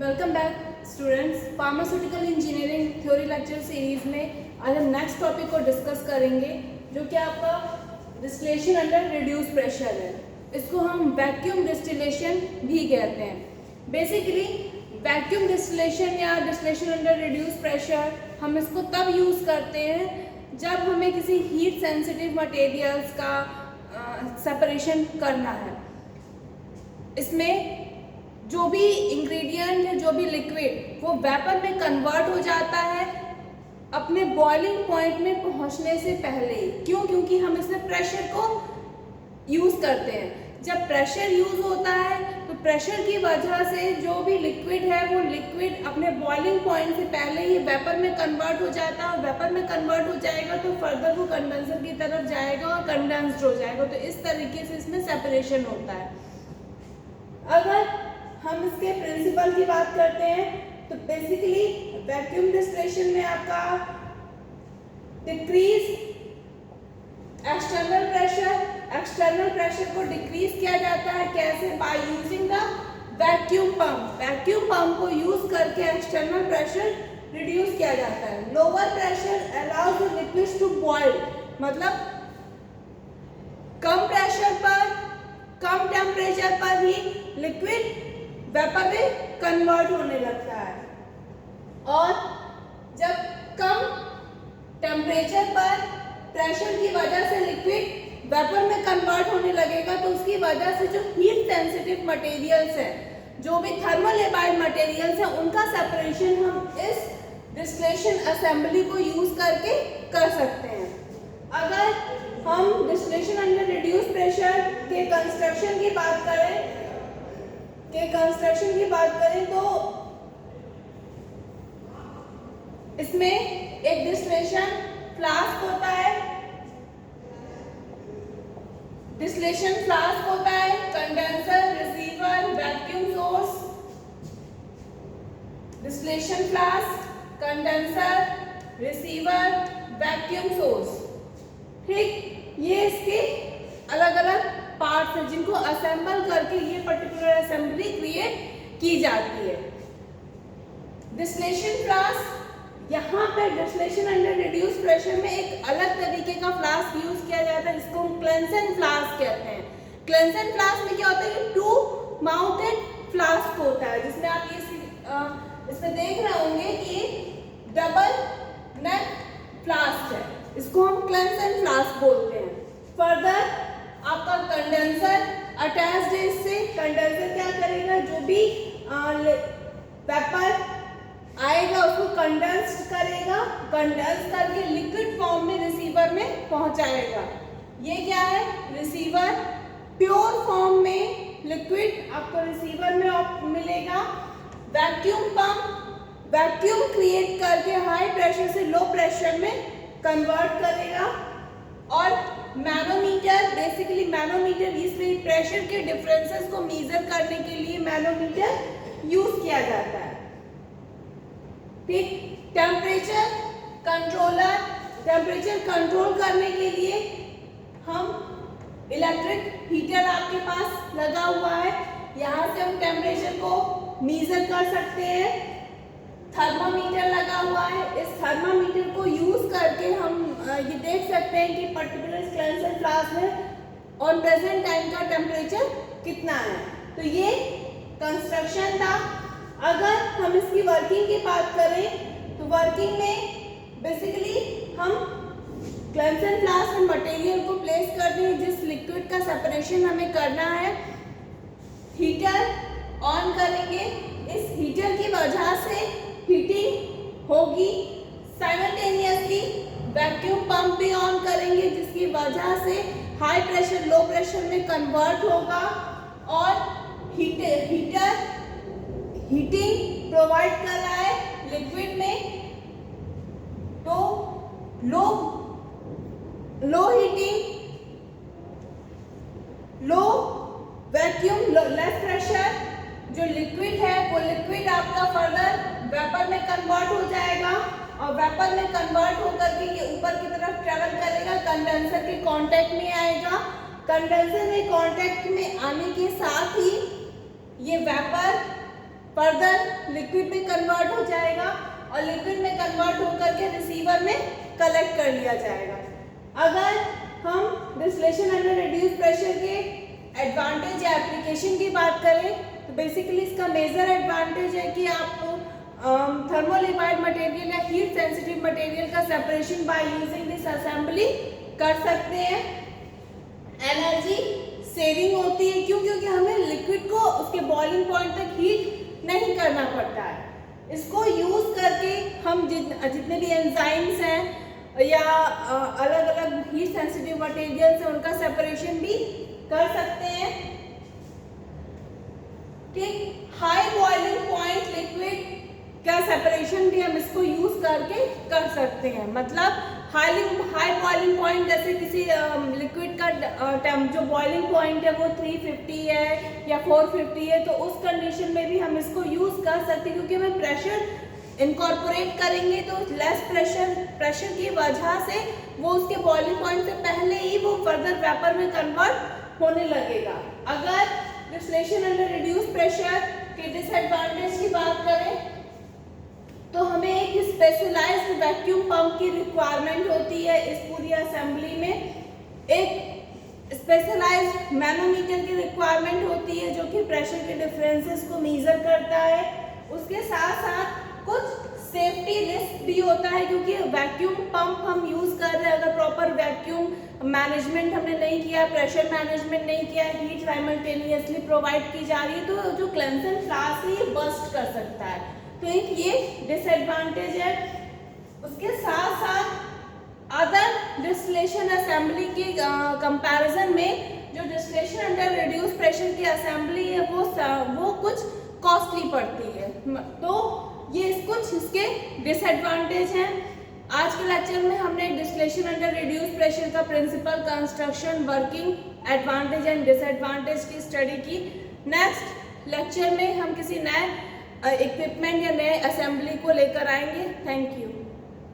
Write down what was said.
Welcome back students. Pharmaceutical engineering theory lecture series में आज हम नेक्स्ट टॉपिक को डिस्कस करेंगे जो कि आपका डिस्टिलेशन अंडर रिड्यूस प्रेशर है। इसको हम वैक्यूम डिस्टिलेशन भी कहते हैं। बेसिकली वैक्यूम डिस्टिलेशन या डिस्टिलेशन अंडर रिड्यूस प्रेशर हम इसको तब यूज़ करते हैं जब हमें किसी हीट सेंसिटिव मटेरियल्स का सेपरेशन करना है। इसमें जो भी इंग्रेडिएंट है, जो भी लिक्विड, वो वेपर में कन्वर्ट हो जाता है अपने बॉइलिंग पॉइंट में पहुंचने से पहले। क्यों? क्योंकि हम इसमें प्रेशर को यूज़ करते हैं। जब प्रेशर यूज़ होता है तो प्रेशर की वजह से जो भी लिक्विड है वो लिक्विड अपने बॉइलिंग पॉइंट से पहले ही वेपर में कन्वर्ट हो जाता है और वेपर में कन्वर्ट हो जाएगा तो फर्दर वो कंडेंसर की तरफ जाएगा और कंडेंस्ड हो जाएगा। तो इस तरीके से इसमें सेपरेशन होता है। अगर हम इसके प्रिंसिपल की बात करते हैं तो बेसिकली वैक्यूम डिस्टिलेशन में आपका डिक्रीज एक्सटर्नल प्रेशर को डिक्रीज किया जाता है। कैसे? By using the vacuum pump. Vacuum pump को यूज करके एक्सटर्नल प्रेशर रिड्यूस किया जाता है। Lower pressure allows the liquids to boil, मतलब कम प्रेशर पर, कम टेम्परेचर पर ही लिक्विड वेपर में कन्वर्ट होने लगता है। और जब कम टेम्परेचर पर प्रेशर की वजह से लिक्विड वेपर में कन्वर्ट होने लगेगा तो उसकी वजह से जो हीट सेंसिटिव मटेरियल्स हैं, जो भी थर्मल एबाइड मटेरियल्स हैं, उनका सेपरेशन हम इस डिस्टिलेशन असेंबली को यूज करके कर सकते हैं। अगर हम डिस्टिलेशन अंडर रिड्यूस प्रेशर के कंस्ट्रक्शन की बात करें तो इसमें एक डिस्टिलेशन फ्लास्क होता है, condenser, receiver, vacuum source. Distillation flask, condenser, receiver, vacuum source. ठीक, ये इसके अलग अलग पार्ट्स हैं जिनको असेंबल करके ये पर्टिकुलर असेंबली क्रिएट की जाती है। डिस्टिलेशन फ्लास्क, यहाँ पे डिस्टिलेशन अंडर रिड्यूस प्रेशर में एक अलग तरीके का फ्लास्क यूज किया जाता है जिसको हम क्लेंसन फ्लास्क कहते हैं। क्लेंसन फ्लास्क में क्या होता है कि टू माउंटेड फ्लास्क होता है, जिसमें आप इसमें देख रहे होंगे कि डबल नेक फ्लास्क है। इसको हम क्लेंसन फ्लास्क बोलते हैं। फर्दर आपका कंडेंसर अटैच्ड है। इससे कंडेंसर क्या करेगा, जो भी वेपर आएगा उसको कंडेंस्ड करेगा, कंडेंस करके लिक्विड फॉर्म में रिसीवर में पहुंचाएगा। ये क्या है? रिसीवर। प्योर फॉर्म में लिक्विड आपको रिसीवर में मिलेगा। वैक्यूम पंप वैक्यूम क्रिएट करके हाई प्रेशर से लो प्रेशर में कन्वर्ट करेगा। और मैनोमीटर, बेसिकली मैनोमीटर, इसमें प्रेशर के डिफरेंसेस को मेजर करने के लिए मैनोमीटर यूज किया जाता है। ठीक, टेम्परेचर कंट्रोल करने के लिए हम इलेक्ट्रिक हीटर आपके पास लगा हुआ है, यहाँ से हम टेम्परेचर को मेजर कर सकते हैं। थर्मामीटर लगा हुआ है, इस थर्मामीटर को यूज करके हम ये देख सकते हैं कि पर्टिकुलर क्लेंसर फ्लास्क में ऑन प्रेजेंट टाइम का टेम्परेचर कितना है। तो ये कंस्ट्रक्शन था। अगर हम इसकी वर्किंग की बात करें तो वर्किंग में बेसिकली हम क्लेंसन फ्लास्क में मटेरियल को प्लेस करते हैं जिस लिक्विड का सेपरेशन हमें करना है। हीटर ऑन करेंगे, इस हीटर की वजह से हीटिंग होगी। साइमल्टेनियसली वैक्यूम पंप भी ऑन करेंगे जिसकी वजह से हाई प्रेशर लो प्रेशर में कन्वर्ट होगा और हीटर हीटिंग प्रोवाइड कर रहा है लिक्विड में। तो लो हीटिंग, लो वैक्यूम, लेस प्रेशर, जो लिक्विड है वो लिक्विड आपका फर्दर वेपर में कन्वर्ट हो जाएगा और वेपर में कन्वर्ट होकर के ये ऊपर की तरफ ट्रेवल करेगा, कंडेंसर के कांटेक्ट में आएगा। कंडेंसर में कांटेक्ट में आने के साथ ही ये वेपर फर्दर लिक्विड में कन्वर्ट हो जाएगा और लिक्विड में कन्वर्ट होकर के रिसीवर में कलेक्ट कर लिया जाएगा। अगर हम डिस्टिलेशन अंडर रिड्यूस प्रेशर के एडवांटेज या एप्लीकेशन की बात करें तो बेसिकली इसका मेजर एडवांटेज है कि आप थर्मोलिवाइड मटेरियल या हीट सेंसिटिव मटेरियल का separation by using this assembly कर सकते हैं। एनर्जी सेविंग होती है, क्यों? क्योंकि हमें लिक्विड को उसके बॉइलिंग पॉइंट तक हीट नहीं करना पड़ता है। इसको यूज करके हम जितने भी एंजाइम्स हैं या अलग अलग हीट सेंसिटिव मटेरियल्स हैं उनका सेपरेशन भी कर सकते हैं। ठीक, हाई बॉइलिंग पॉइंट लिक्विड का सेपरेशन भी हम इसको यूज करके कर सकते हैं। मतलब हाई बॉइलिंग पॉइंट, जैसे किसी लिक्विड का जो बॉइलिंग पॉइंट है वो 350 है या 450 है, तो उस कंडीशन में भी हम इसको यूज कर सकते हैं, क्योंकि हमें प्रेशर इनकॉर्पोरेट करेंगे तो लेस प्रेशर की वजह से वो उसके बॉइलिंग पॉइंट से पहले ही वो फर्दर वेपर में कन्वर्ट होने लगेगा। अगर डिस्टिलेशन अंडर रिड्यूस प्रेशर के डिसएडवांटेज की बात करें तो हमें एक स्पेशलाइज्ड वैक्यूम पंप की रिक्वायरमेंट होती है इस पूरी असेंबली में। एक स्पेशलाइज्ड मैनोमीटर की रिक्वायरमेंट होती है जो कि प्रेशर के डिफरेंसेस को मेजर करता है। उसके साथ साथ कुछ सेफ्टी रिस्क भी होता है, क्योंकि वैक्यूम पंप हम यूज कर रहे हैं, अगर प्रॉपर वैक्यूम मैनेजमेंट हमने नहीं किया, प्रेशर मैनेजमेंट नहीं किया, हीट साइमल्टेनियसली प्रोवाइड की जा रही है, तो जो क्लेंसन फ्लास्क है ये बस्ट कर सकता है। तो एक ये डिसएडवांटेज है। उसके साथ साथ अदर डिस्टिलेशन असेंबली के कंपैरिजन में जो डिस्टिलेशन अंडर रिड्यूस प्रेशर की असेंबली है वो कुछ कॉस्टली पड़ती है। तो ये कुछ इसके डिसएडवांटेज हैं। आज के लेक्चर में हमने डिस्टिलेशन अंडर रिड्यूस प्रेशर का principle, construction, working, advantage and disadvantage की स्टडी की। नेक्स्ट लेक्चर में हम किसी नए इक्विपमेंट या नए असेंबली को लेकर आएंगे। Thank you.